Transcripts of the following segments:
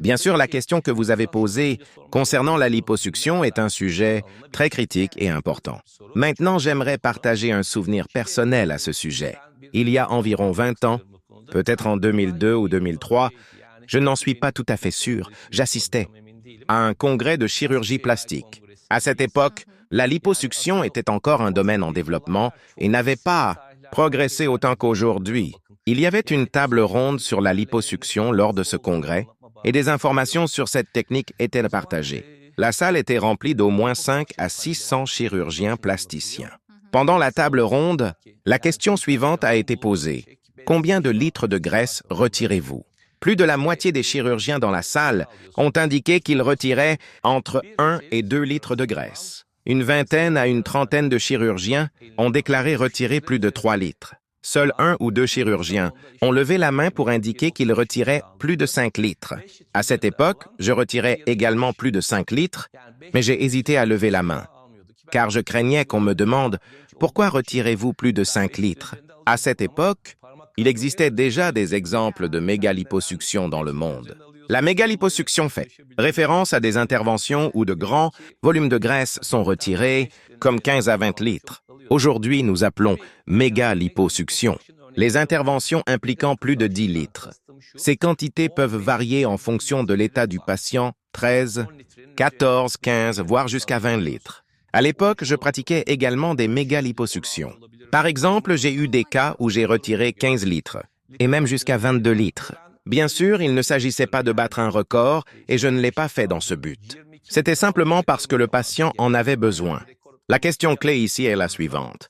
Bien sûr, la question que vous avez posée concernant la liposuction est un sujet très critique et important. Maintenant, j'aimerais partager un souvenir personnel à ce sujet. Il y a environ 20 ans, peut-être en 2002 ou 2003, je n'en suis pas tout à fait sûr, j'assistais à un congrès de chirurgie plastique. À cette époque, la liposuction était encore un domaine en développement et n'avait pas progressé autant qu'aujourd'hui. Il y avait une table ronde sur la liposuction lors de ce congrès et des informations sur cette technique étaient partagées. La salle était remplie d'au moins 5 à 600 chirurgiens plasticiens. Pendant la table ronde, la question suivante a été posée. Combien de litres de graisse retirez-vous? Plus de la moitié des chirurgiens dans la salle ont indiqué qu'ils retiraient entre 1 et 2 litres de graisse. Une vingtaine à une trentaine de chirurgiens ont déclaré retirer plus de 3 litres. Seuls 1 ou 2 chirurgiens ont levé la main pour indiquer qu'ils retiraient plus de 5 litres. À cette époque, je retirais également plus de 5 litres, mais j'ai hésité à lever la main, car je craignais qu'on me demande « Pourquoi retirez-vous plus de 5 litres ?» À cette époque, il existait déjà des exemples de mégaliposuction dans le monde. La mégaliposuction fait référence à des interventions où de grands volumes de graisse sont retirés, comme 15 à 20 litres. Aujourd'hui, nous appelons mégaliposuction les interventions impliquant plus de 10 litres. Ces quantités peuvent varier en fonction de l'état du patient, 13, 14, 15, voire jusqu'à 20 litres. À l'époque, je pratiquais également des mégaliposuctions. Par exemple, j'ai eu des cas où j'ai retiré 15 litres, et même jusqu'à 22 litres. Bien sûr, il ne s'agissait pas de battre un record, et je ne l'ai pas fait dans ce but. C'était simplement parce que le patient en avait besoin. La question clé ici est la suivante.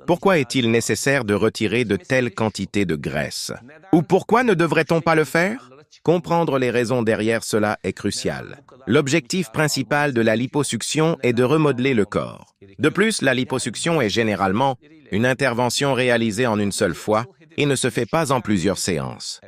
Pourquoi est-il nécessaire de retirer de telles quantités de graisse? Ou pourquoi ne devrait-on pas le faire? Comprendre les raisons derrière cela est crucial. L'objectif principal de la liposuction est de remodeler le corps. De plus, la liposuction est généralement une intervention réalisée en une seule fois et ne se fait pas en plusieurs séances.